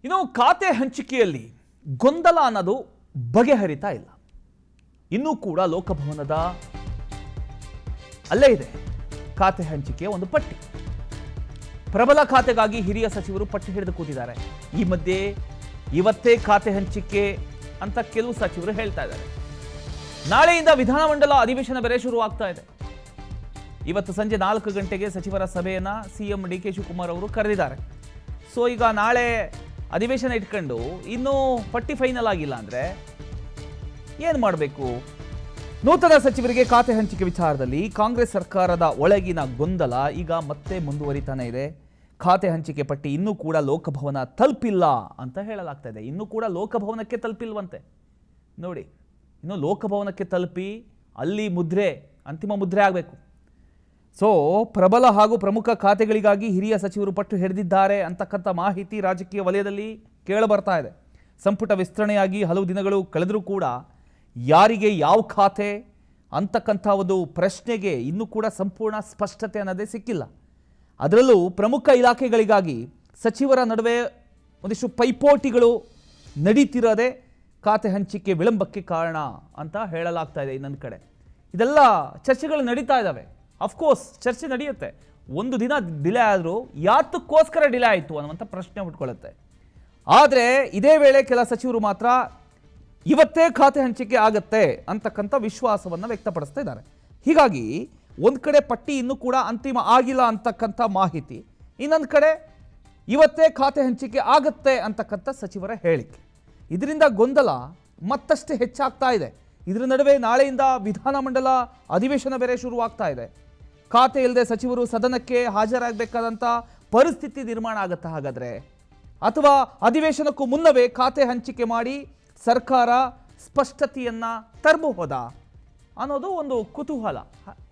ಇನ್ನು ಖಾತೆ ಹಂಚಿಕೆಯಲ್ಲಿ ಗೊಂದಲ ಅನ್ನೋದು ಬಗೆಹರಿತಾ ಇಲ್ಲ. ಇನ್ನೂ ಕೂಡ ಲೋಕಭವನದ ಅಲ್ಲೇ ಇದೆ ಖಾತೆ ಹಂಚಿಕೆಯ ಒಂದು ಪಟ್ಟಿ. ಪ್ರಬಲ ಖಾತೆಗಾಗಿ ಹಿರಿಯ ಸಚಿವರು ಪಟ್ಟಿ ಹಿಡಿದು ಕೂತಿದ್ದಾರೆ. ಈ ಮಧ್ಯೆ ಇವತ್ತೇ ಖಾತೆ ಹಂಚಿಕೆ ಅಂತ ಕೆಲವು ಸಚಿವರು ಹೇಳ್ತಾ ಇದ್ದಾರೆ. ನಾಳೆಯಿಂದ ವಿಧಾನಮಂಡಲ ಅಧಿವೇಶನ ಬೇರೆ ಶುರುವಾಗ್ತಾ ಇದೆ. ಇವತ್ತು ಸಂಜೆ 4 ಗಂಟೆಗೆ ಸಚಿವರ ಸಭೆಯನ್ನ ಸಿಎಂ ಡಿ ಕೆ ಶಿವಕುಮಾರ್ ಅವರು ಕರೆದಿದ್ದಾರೆ. ಸೊ ಈಗ ನಾಳೆ ಅಧಿವೇಶನ ಇಟ್ಕೊಂಡು ಇನ್ನೂ ಪಟ್ಟಿ ಫೈನಲ್ ಆಗಿಲ್ಲ ಅಂದ್ರೆ ಏನು ಮಾಡಬೇಕು? ನೂತನ ಸಚಿವರಿಗೆ ಖಾತೆ ಹಂಚಿಕೆ ವಿಚಾರದಲ್ಲಿ ಕಾಂಗ್ರೆಸ್ ಸರ್ಕಾರದ ಒಳಗಿನ ಗೊಂದಲ ಈಗ ಮತ್ತೆ ಮುಂದುವರಿತಾನೆ ಇದೆ. ಖಾತೆ ಹಂಚಿಕೆ ಪಟ್ಟಿ ಇನ್ನೂ ಕೂಡ ಲೋಕಭವನ ತಲುಪಿಲ್ಲ ಅಂತ ಹೇಳಲಾಗ್ತಾ ಇದೆ. ಇನ್ನೂ ಕೂಡ ಲೋಕಭವನಕ್ಕೆ ತಲುಪಿಲ್ವಂತೆ. ನೋಡಿ, ಇನ್ನು ಲೋಕಭವನಕ್ಕೆ ತಲುಪಿ ಅಲ್ಲಿ ಅಂತಿಮ ಮುದ್ರೆ ಆಗಬೇಕು. ಸೊ ಪ್ರಬಲ ಹಾಗೂ ಪ್ರಮುಖ ಖಾತೆಗಳಿಗಾಗಿ ಹಿರಿಯ ಸಚಿವರು ಪಟ್ಟು ಹಿಡಿದಿದ್ದಾರೆ ಅಂತಕ್ಕಂಥ ಮಾಹಿತಿ ರಾಜಕೀಯ ವಲಯದಲ್ಲಿ ಕೇಳಬರ್ತಾ ಇದೆ. ಸಂಪುಟ ವಿಸ್ತರಣೆಯಾಗಿ ಹಲವು ದಿನಗಳು ಕಳೆದರೂ ಕೂಡ ಯಾರಿಗೆ ಯಾವ ಖಾತೆ ಅಂತಕ್ಕಂಥ ಒಂದು ಪ್ರಶ್ನೆಗೆ ಇನ್ನೂ ಕೂಡ ಸಂಪೂರ್ಣ ಸ್ಪಷ್ಟತೆ ಅನ್ನೋದೇ ಸಿಕ್ಕಿಲ್ಲ. ಅದರಲ್ಲೂ ಪ್ರಮುಖ ಇಲಾಖೆಗಳಿಗಾಗಿ ಸಚಿವರ ನಡುವೆ ಒಂದಿಷ್ಟು ಪೈಪೋಟಿಗಳು ನಡೀತಿರೋದೇ ಖಾತೆ ಹಂಚಿಕೆ ವಿಳಂಬಕ್ಕೆ ಕಾರಣ ಅಂತ ಹೇಳಲಾಗ್ತಾ ಇದೆ. ಇನ್ನೊಂದು ಕಡೆ ಇದೆಲ್ಲ ಚರ್ಚೆಗಳು ನಡೀತಾ ಇದ್ದಾವೆ. ಅಫ್ಕೋರ್ಸ್ ಚರ್ಚೆ ನಡೆಯುತ್ತೆ. ಒಂದು ದಿನ ಡಿಲೇ ಆದರೂ ಯಾತಕ್ಕೋಸ್ಕರ ಡಿಲೇ ಆಯಿತು ಅನ್ನುವಂಥ ಪ್ರಶ್ನೆ ಹುಟ್ಕೊಳ್ಳುತ್ತೆ. ಆದರೆ ಇದೇ ವೇಳೆ ಕೆಲ ಸಚಿವರು ಮಾತ್ರ ಇವತ್ತೇ ಖಾತೆ ಹಂಚಿಕೆ ಆಗತ್ತೆ ಅಂತಕ್ಕಂಥ ವಿಶ್ವಾಸವನ್ನು ವ್ಯಕ್ತಪಡಿಸ್ತಾ ಇದ್ದಾರೆ. ಹೀಗಾಗಿ ಒಂದು ಕಡೆ ಪಟ್ಟಿ ಇನ್ನೂ ಕೂಡ ಅಂತಿಮ ಆಗಿಲ್ಲ ಅಂತಕ್ಕಂಥ ಮಾಹಿತಿ, ಇನ್ನೊಂದು ಕಡೆ ಇವತ್ತೇ ಖಾತೆ ಹಂಚಿಕೆ ಆಗತ್ತೆ ಅಂತಕ್ಕಂಥ ಸಚಿವರ ಹೇಳಿಕೆ. ಇದರಿಂದ ಗೊಂದಲ ಮತ್ತಷ್ಟು ಹೆಚ್ಚಾಗ್ತಾ ಇದೆ. ಇದರ ನಡುವೆ ನಾಳೆಯಿಂದ ವಿಧಾನಮಂಡಲ ಅಧಿವೇಶನ ಬೇರೆ ಶುರುವಾಗ್ತಾ ಇದೆ. ಖಾತೆ ಇಲ್ಲದೆ ಸಚಿವರು ಸದನಕ್ಕೆ ಹಾಜರಾಗಬೇಕಾದಂಥ ಪರಿಸ್ಥಿತಿ ನಿರ್ಮಾಣ ಆಗುತ್ತಾ ಹಾಗಾದರೆ? ಅಥವಾ ಅಧಿವೇಶನಕ್ಕೂ ಮುನ್ನವೇ ಖಾತೆ ಹಂಚಿಕೆ ಮಾಡಿ ಸರ್ಕಾರ ಸ್ಪಷ್ಟತೆಯನ್ನ ತರಬಹುದಾ ಅನ್ನೋದು ಒಂದು ಕುತೂಹಲ.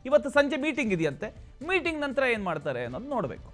ಇವತ್ತು ಸಂಜೆ ಮೀಟಿಂಗ್ ಇದೆಯಂತೆ. ಮೀಟಿಂಗ್ ನಂತರ ಏನು ಮಾಡ್ತಾರೆ ಅನ್ನೋದು ನೋಡಬೇಕು.